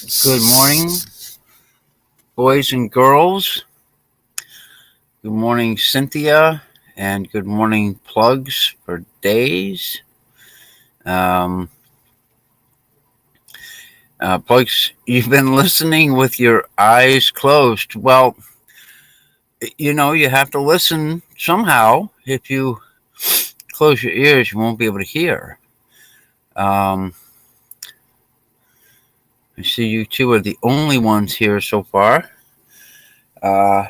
Good morning, boys and girls. Good morning, Cynthia, and good morning, Plugs for Days. Um, Plugs, you've been listening with your eyes closed. Well, you have to listen somehow. If you close your ears, you won't be able to hear. I see you two are the only ones here so far. Uh,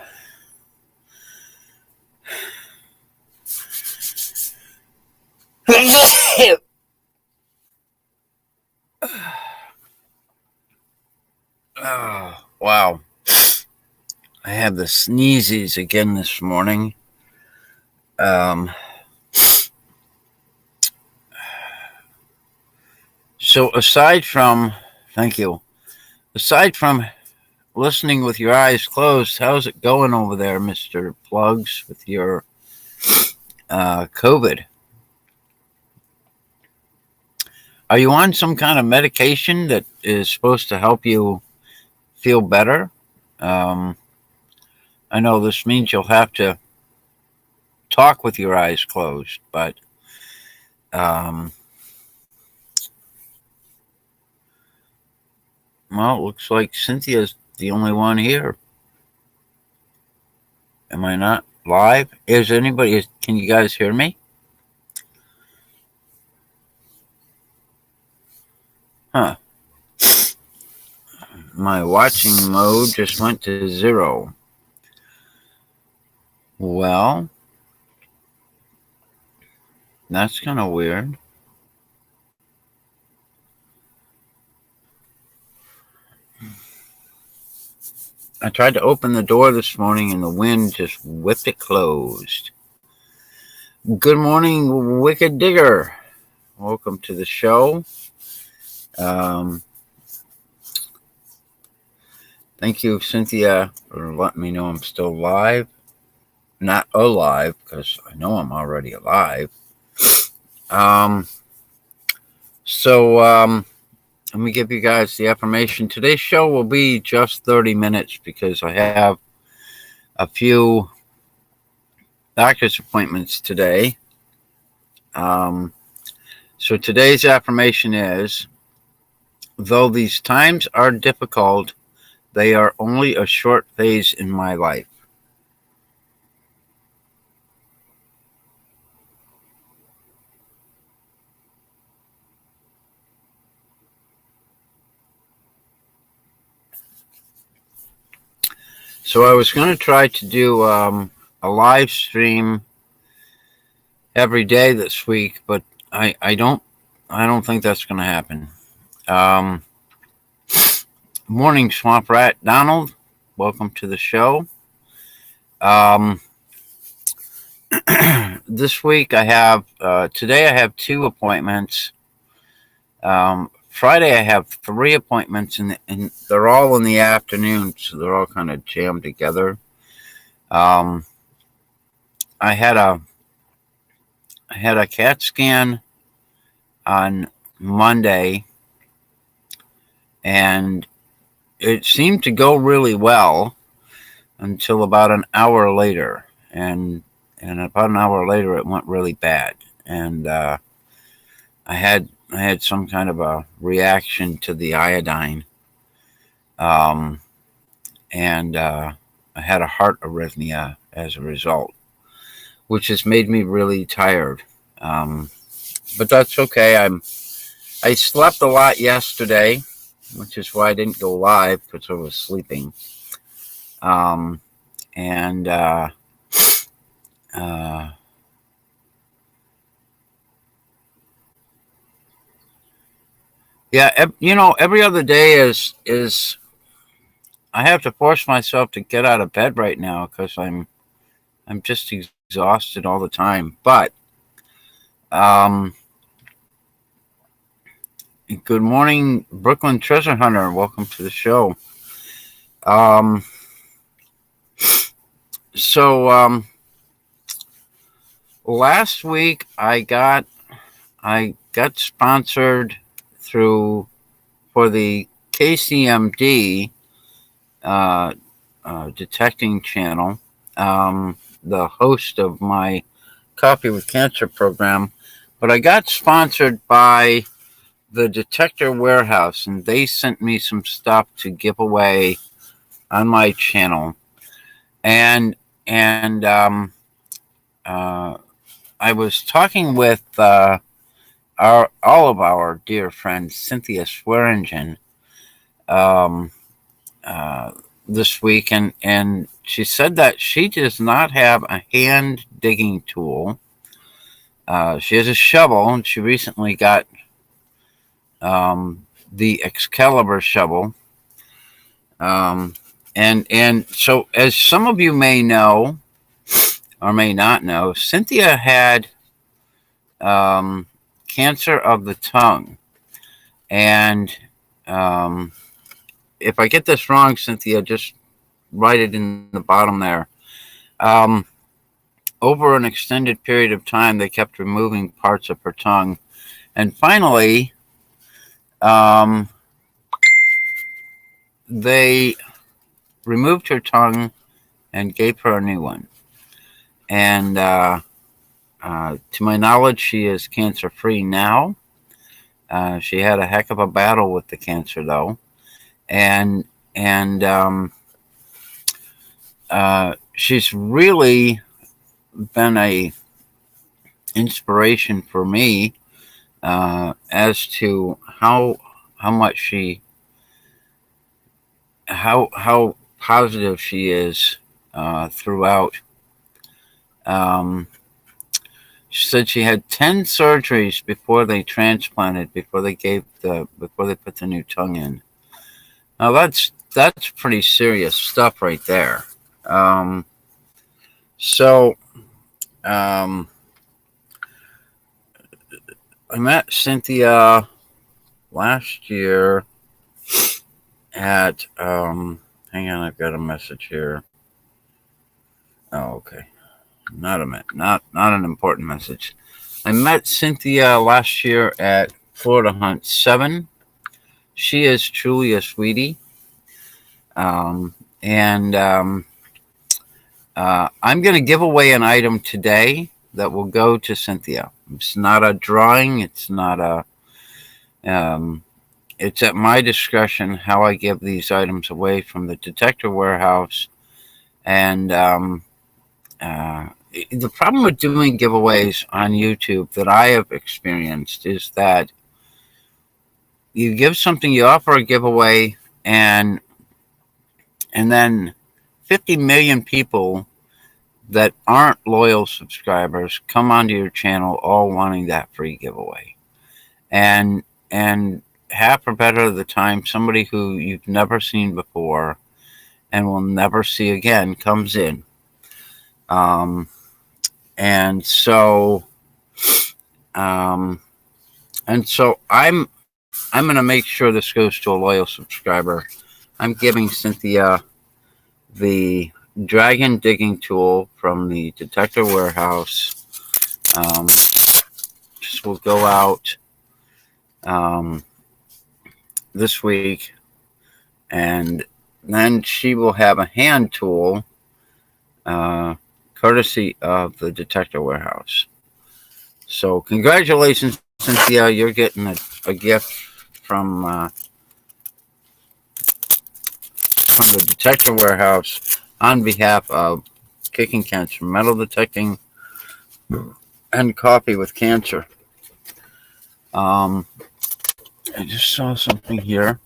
oh, wow. I have the sneezes again this morning. So thank you. Aside from listening with your eyes closed, how's it going over there, Mr. Plugs, with your COVID? Are you on some kind of medication that is supposed to help you feel better? Um, I know this means you'll have to talk with your eyes closed, but um, well, it looks like Cynthia's the only one here. Am I not live? Can you guys hear me? Huh. My watching mode just went to 0. Well, that's kind of weird. I tried to open the door this morning and the wind just whipped it closed. Good morning, Wicked Digger. Welcome to the show. Thank you, Cynthia, for letting me know I'm still live. Not alive, because I know I'm already alive. So let me give you guys the affirmation. Today's show will be just 30 minutes because I have a few doctor's appointments today. So today's affirmation is, though these times are difficult, they are only a short phase in my life. So I was going to try to do a live stream every day this week, but I don't think that's going to happen. Morning, Swamp Rat Donald. Welcome to the show. This week today I have 2 appointments. Friday I have 3 appointments, and they're all in the afternoon, so they're all kind of jammed together. I had a CAT scan on Monday, and it seemed to go really well until about an hour later, and about an hour later it went really bad, and I had some kind of a reaction to the iodine, and I had a heart arrhythmia as a result, which has made me really tired. But that's okay. I slept a lot yesterday, which is why I didn't go live, because I was sleeping. And yeah, every other day is I have to force myself to get out of bed right now because I'm just exhausted all the time. But good morning, Brooklyn Treasure Hunter. Welcome to the show. So last week I got sponsored for the KCMD detecting channel, the host of my Coffee with Cancer program, but I got sponsored by the Detector Warehouse, and they sent me some stuff to give away on my channel, and I was talking with all of our dear friend Cynthia Swearingen um, uh, this week, and she said that she does not have a hand digging tool. She has a shovel, and she recently got the Excalibur shovel. And so, as some of you may know or may not know, Cynthia had cancer of the tongue. And if I get this wrong, Cynthia, just write it in the bottom there. Over an extended period of time, they kept removing parts of her tongue. And finally, they removed her tongue and gave her a new one. And to my knowledge, she is cancer-free now. She had a heck of a battle with the cancer, though. And she's really been a inspiration for me as to how positive she is throughout. She said she had 10 surgeries before they transplanted, before they put the new tongue in. Now that's pretty serious stuff right there. So I met Cynthia last year at hang on, I've got a message here. Oh, okay. Not an important message. I met Cynthia last year at Florida Hunt 7. She is truly a sweetie. And I'm going to give away an item today that will go to Cynthia. It's not a drawing. It's not a. It's at my discretion how I give these items away from the Detector Warehouse. And the problem with doing giveaways on YouTube that I have experienced is that you give something, you offer a giveaway, and then 50 million people that aren't loyal subscribers come onto your channel all wanting that free giveaway. And half or better of the time, somebody who you've never seen before and will never see again comes in. And so I'm going to make sure this goes to a loyal subscriber. I'm giving Cynthia the dragon digging tool from the Detector Warehouse. This will go out this week, and then she will have a hand tool courtesy of the Detector Warehouse. So congratulations, Cynthia. You're getting a gift from the Detector Warehouse on behalf of Kicking Cancer, Metal Detecting, and Coffee with Cancer. I just saw something here.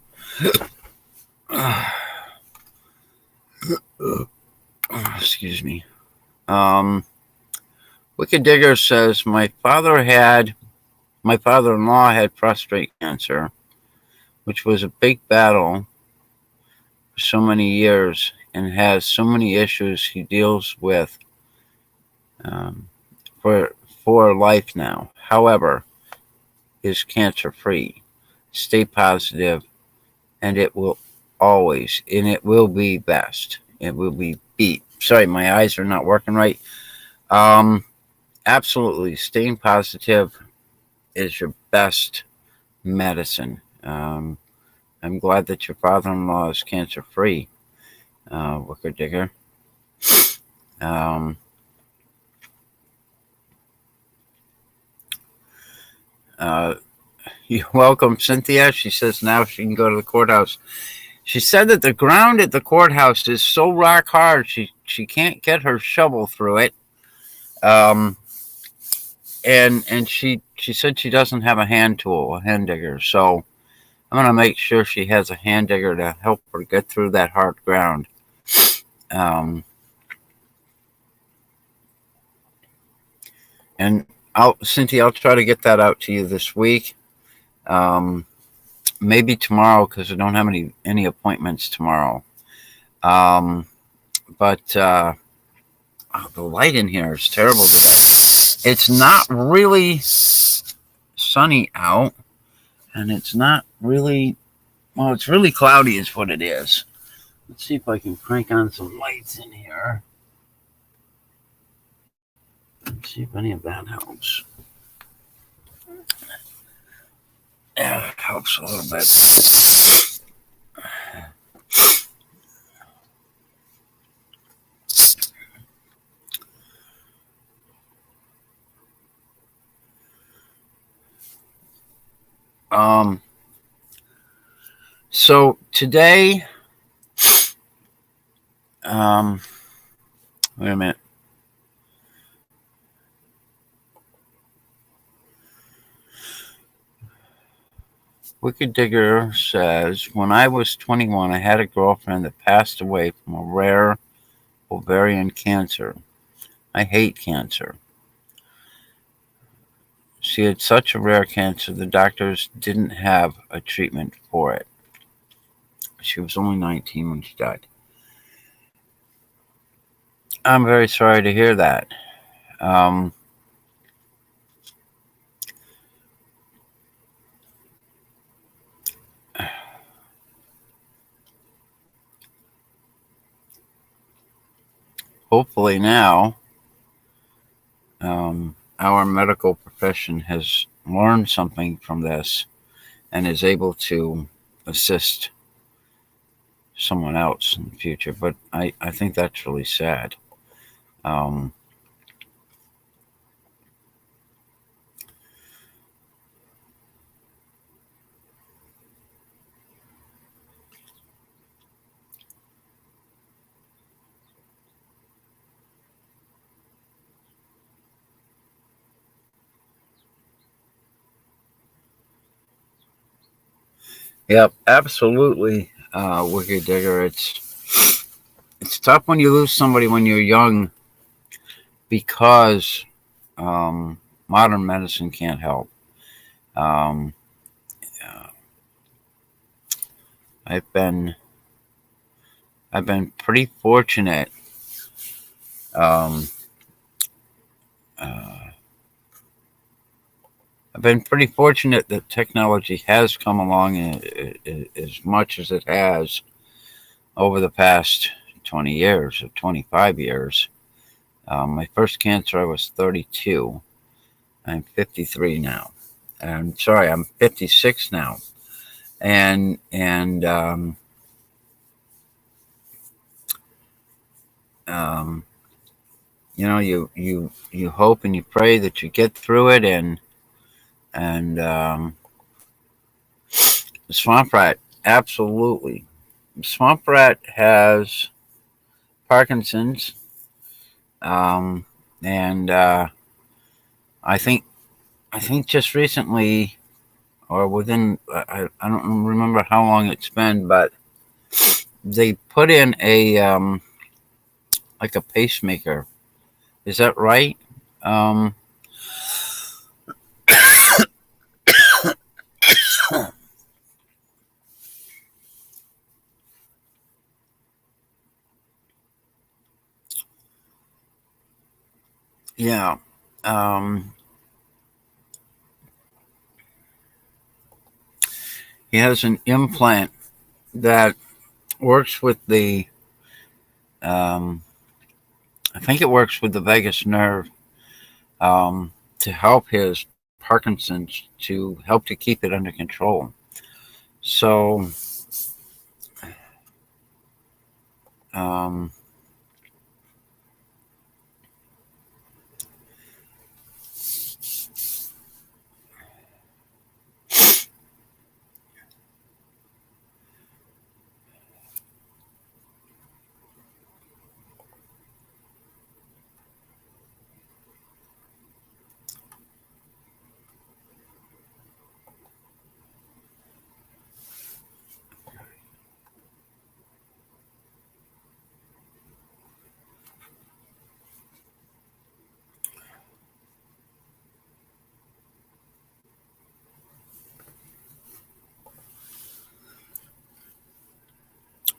Excuse me. Wicked Digger says, my father-in-law had prostate cancer, which was a big battle for so many years and has so many issues he deals with for life now. However, is cancer-free. Stay positive, and it will be best. It will be beat. Sorry, my eyes are not working right. Absolutely, staying positive is your best medicine. I'm glad that your father-in-law is cancer-free, Wicker Digger. Um, uh, you're welcome, Cynthia. She says now she can go to the courthouse. She said that the ground at the courthouse is so rock hard she can't get her shovel through it. And she said she doesn't have a hand tool, a hand digger. So I'm gonna make sure she has a hand digger to help her get through that hard ground. Um, and Cynthia, I'll try to get that out to you this week. Maybe tomorrow because I don't have any appointments tomorrow. But the light in here is terrible today. It's not really sunny out, and it's not really, well, it's really cloudy is what it is. Let's see if I can crank on some lights in here. Let's see if any of that helps. Yeah, it helps a little bit. So today, wait a minute. Wicked Digger says, when I was 21, I had a girlfriend that passed away from a rare ovarian cancer. I hate cancer. She had such a rare cancer, the doctors didn't have a treatment for it. She was only 19 when she died. I'm very sorry to hear that. Hopefully now, our medical profession has learned something from this and is able to assist someone else in the future. But I think that's really sad. Yep, absolutely, Wicked Digger. It's tough when you lose somebody when you're young because modern medicine can't help. Um, I've been pretty fortunate. I've been pretty fortunate that technology has come along as much as it has over the past 20 years or 25 years. My first cancer, I was 32. I'm 53 now. I'm sorry, I'm 56 now. And you know, you hope and you pray that you get through it, and the swamp rat, absolutely. The swamp rat has Parkinson's, and I think just recently, or within, I don't remember how long it's been, but they put in a like a pacemaker. Is that right? Yeah. He has an implant that works with the, I think it works with the vagus nerve to help his Parkinson's, to help to keep it under control. So Um,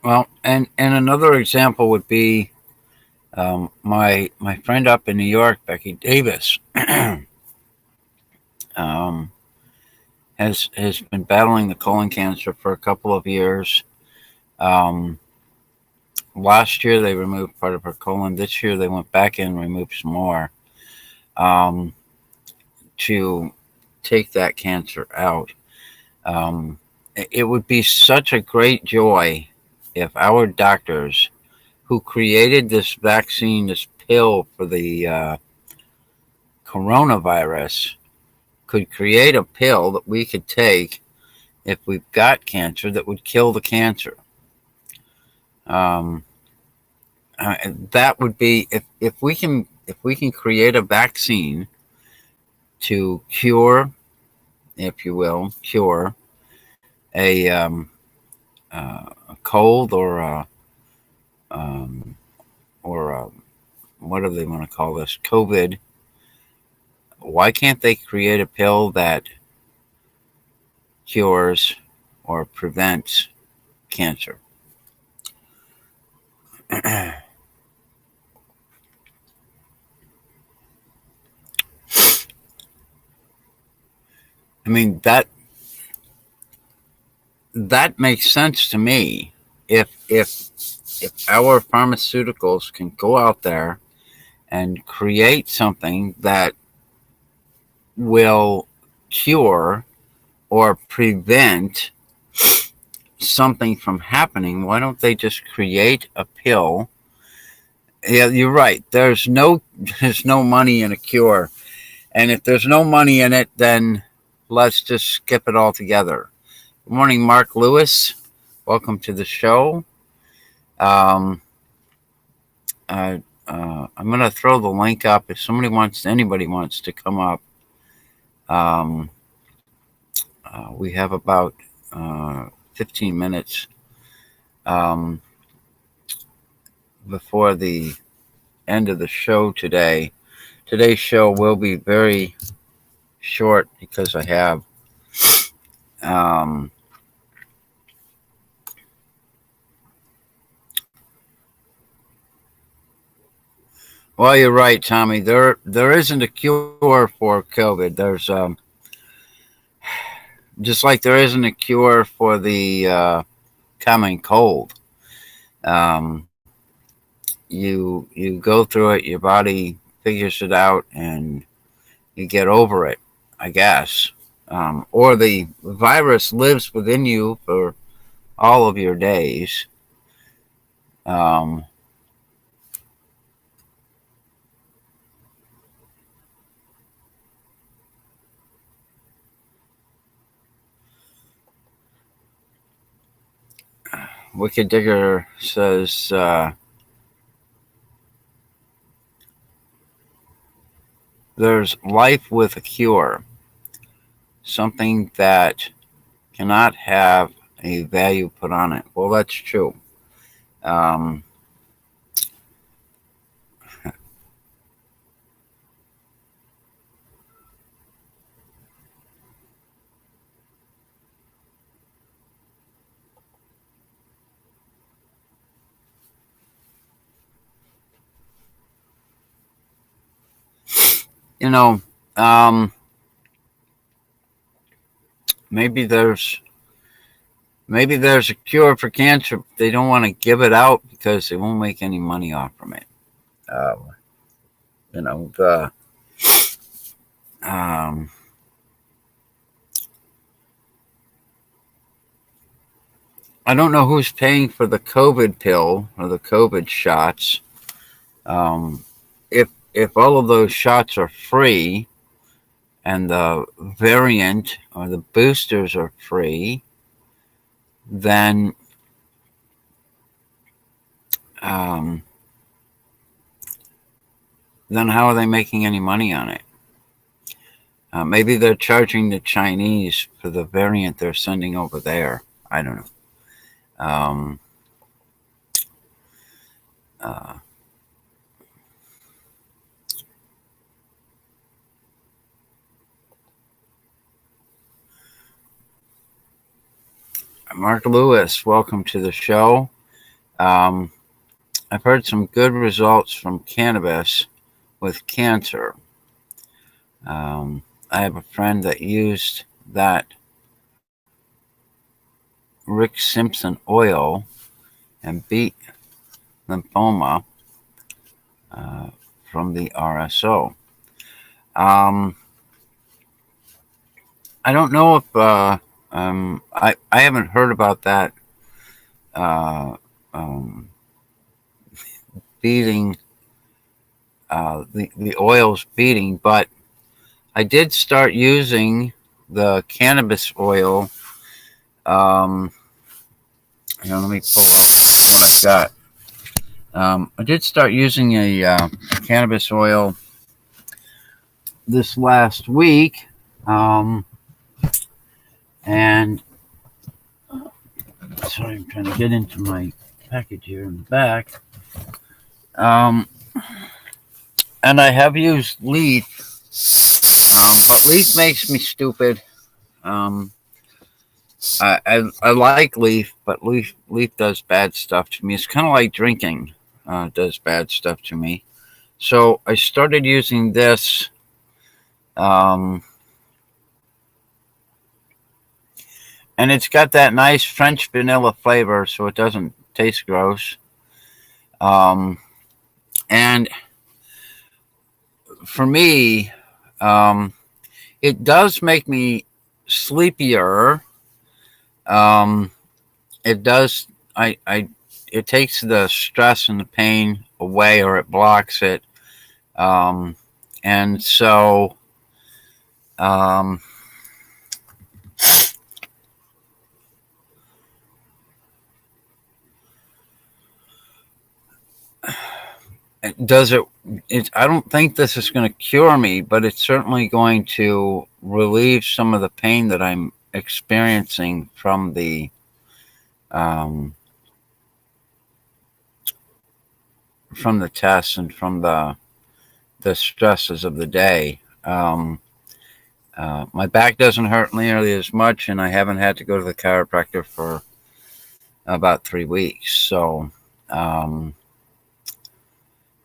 well, and another example would be my friend up in New York, Becky Davis, um, has been battling the colon cancer for a couple of years. Um, Last year they removed part of her colon. This year they went back in and removed some more um, to take that cancer out. Um, it would be such a great joy if our doctors who created this vaccine, this pill for the coronavirus, could create a pill that we could take if we've got cancer that would kill the cancer. Um, that would be if we can create a vaccine to cure, if you will, cure a cold um, or a, what do they want to call this, COVID. Why can't they create a pill that cures or prevents cancer? I mean that makes sense to me. If our pharmaceuticals can go out there and create something that will cure or prevent something from happening, why don't they just create a pill? Yeah, you're right. There's no money in a cure. And if there's no money in it, then let's just skip it altogether. Good morning, Mark Lewis. Welcome to the show. Um, I'm going to throw the link up if anybody wants to come up. Um, we have about 15 minutes um, before the end of the show today. Today's show will be very short because I have. Um, well, you're right, Tommy. There isn't a cure for COVID. There's just like there isn't a cure for the common cold. Um, you go through it, your body figures it out, and you get over it, I guess. Or the virus lives within you for all of your days. Um, Wicked Digger says, there's life with a cure, something that cannot have a value put on it. Well, that's true. Um, you know, um, maybe there's maybe there's a cure for cancer. But they don't want to give it out because they won't make any money off from it. Uh, you know, the um, I don't know who's paying for the COVID pill or the COVID shots. Um, if all of those shots are free and the variant or the boosters are free, then um, then how are they making any money on it? Maybe they're charging the Chinese for the variant they're sending over there. I don't know. Um, uh, Mark Lewis, welcome to the show. Um, I've heard some good results from cannabis with cancer. I have a friend that used that Rick Simpson oil and beat lymphoma uh, from the RSO. I don't know if I haven't heard about that uh, um, beating the oils beating, but I did start using the cannabis oil. Here, let me pull up what I've got. I did start using a cannabis oil this last week, and sorry, I'm trying to get into my package here in the back. And I have used leaf, but leaf makes me stupid. I like leaf, but leaf does bad stuff to me. It's kind of like drinking does bad stuff to me. So I started using this. And it's got that nice French vanilla flavor, so it doesn't taste gross. And for me, it does make me sleepier. It does. It takes the stress and the pain away, or it blocks it. And so, does it? I don't think this is going to cure me, but it's certainly going to relieve some of the pain that I'm experiencing from the tests and from the stresses of the day. My back doesn't hurt nearly as much, and I haven't had to go to the chiropractor for about 3 weeks. So,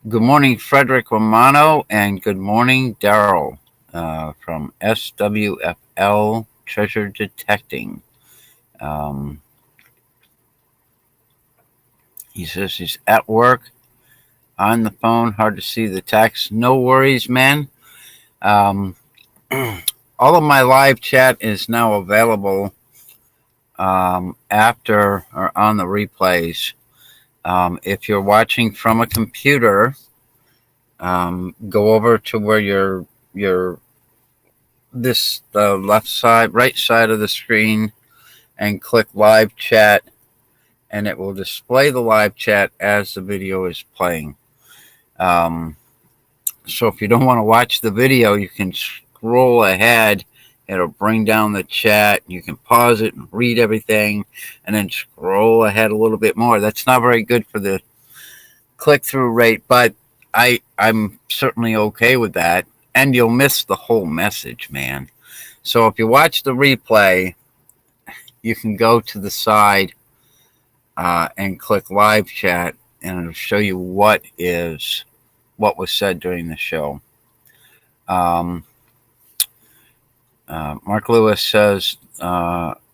good morning, Frederick Romano, and good morning, Daryl from SWFL Treasure Detecting. He says he's at work, on the phone, hard to see the text. No worries, man. All of my live chat is now available after or on the replays. If you're watching from a computer, go over to where the left side, right side of the screen, and click live chat, and it will display the live chat as the video is playing. So if you don't want to watch the video, you can scroll ahead. It'll bring down the chat. You can pause it and read everything, and then scroll ahead a little bit more. That's not very good for the click-through rate, but I'm certainly okay with that. And you'll miss the whole message, man. So if you watch the replay, you can go to the side and click live chat, and it'll show you what was said during the show. Mark Lewis says,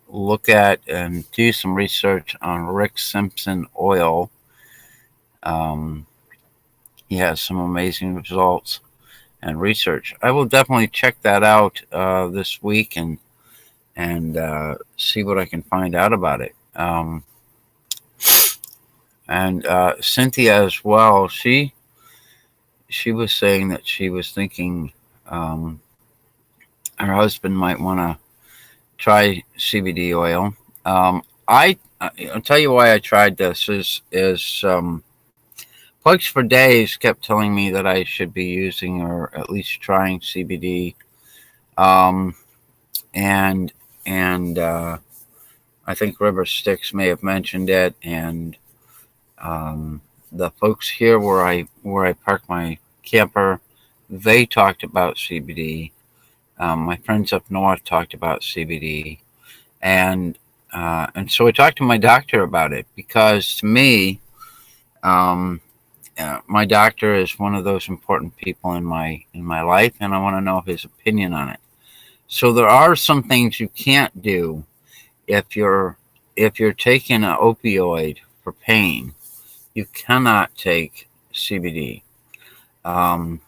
look at and do some research on Rick Simpson oil. He has some amazing results and research. I will definitely check that out this week and see what I can find out about it. And Cynthia as well. She was saying that she was thinking um, her husband might want to try CBD oil. I'll tell you why I tried this is Plugs for Days kept telling me that I should be using or at least trying CBD, um, and and I think River Styx may have mentioned it, and um, the folks here where I park my camper, they talked about CBD. My friends up north talked about CBD, and so I talked to my doctor about it because to me, um, my doctor is one of those important people in my life, and I want to know his opinion on it. So there are some things you can't do if you're taking an opioid for pain. You cannot take CBD um,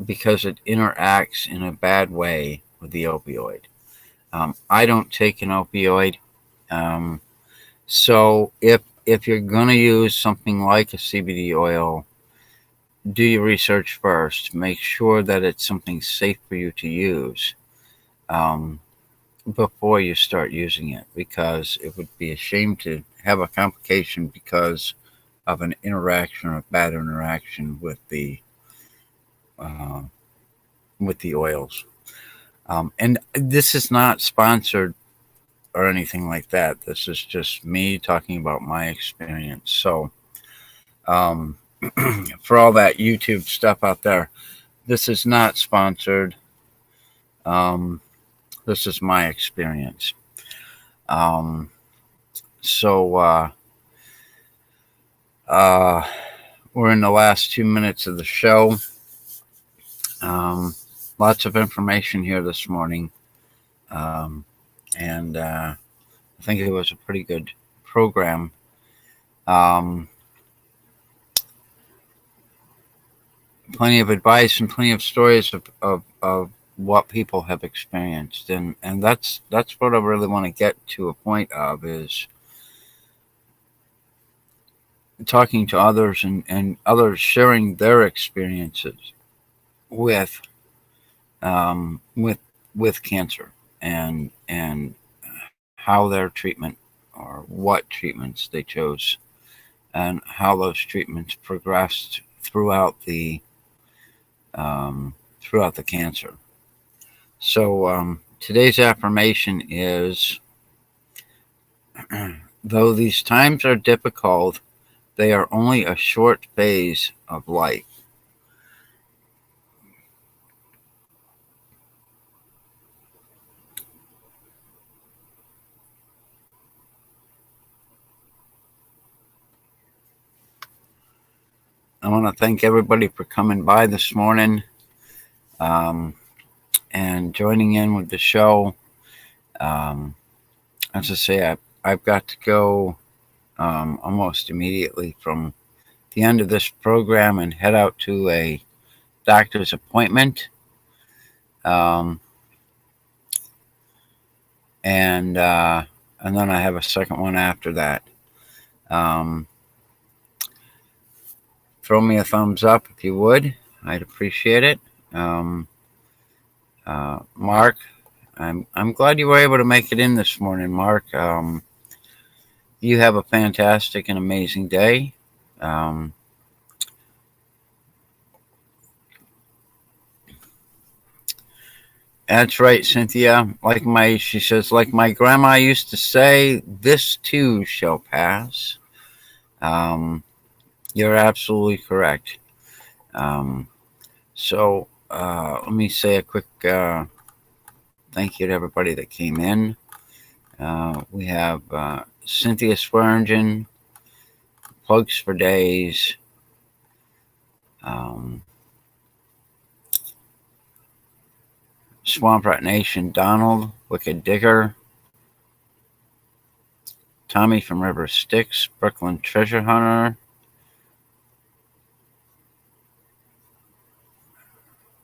because it interacts in a bad way with the opioid. I don't take an opioid. Um, so if you're going to use something like a CBD oil, do your research first. Make sure that it's something safe for you to use um, before you start using it, because it would be a shame to have a complication because of an interaction or a bad interaction uh, with the oils. And this is not sponsored or anything like that. This is just me talking about my experience. So, um, for all that YouTube stuff out there, this is not sponsored. Um, this is my experience. Um, so, uh, we're in the last 2 minutes of the show. Um, Lots of information here this morning. Um, and I think it was a pretty good program. Um, Plenty of advice and plenty of stories of what people have experienced, and that's what I really want to get to a point of is talking to others and others sharing their experiences with with cancer and how their treatment or what treatments they chose and how those treatments progressed throughout the cancer. So today's affirmation is: though these times are difficult, they are only a short phase of life. I want to thank everybody for coming by this morning um, and joining in with the show. Um, as I say, I've got to go almost immediately from the end of this program and head out to a doctor's appointment. Um, and and then I have a second one after that. Um, Throw me a thumbs up if you would. I'd appreciate it. Um, Mark, I'm glad you were able to make it in this morning, Mark. You have a fantastic and amazing day. Um, that's right, Cynthia. She says, like my grandma used to say, this too shall pass. Um, you're absolutely correct. Um, let me say a quick thank you to everybody that came in. We have Cynthia Swearingen, Plugs for Days, um, Swamp Rat Nation, Donald, Wicked Digger, Tommy from River Styx, Brooklyn Treasure Hunter,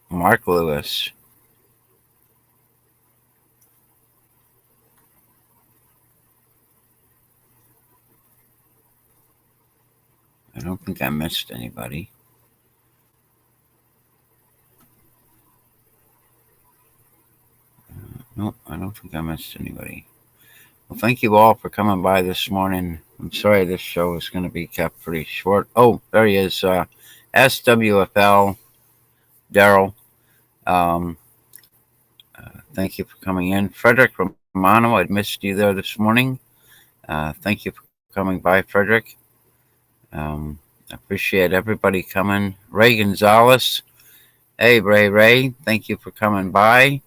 Mark Lewis, I don't think I missed anybody. Nope, I don't think I missed anybody. Well, thank you all for coming by this morning. I'm sorry this show is going to be kept pretty short. Oh, there he is. SWFL, Daryl. Um, Thank you for coming in. Frederick Romano, I missed you there this morning. Thank you for coming by, Frederick. I appreciate everybody coming. Ray Gonzalez. Hey, Ray. Thank you for coming by.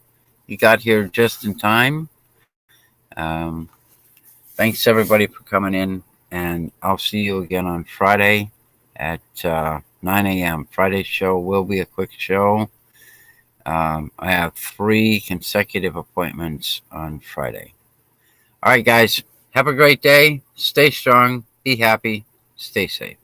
You got here just in time. Thanks, everybody, for coming in. And I'll see you again on Friday at 9 a.m. Friday's show will be a quick show. I have 3 consecutive appointments on Friday. All right, guys. Have a great day. Stay strong. Be happy. Stay safe.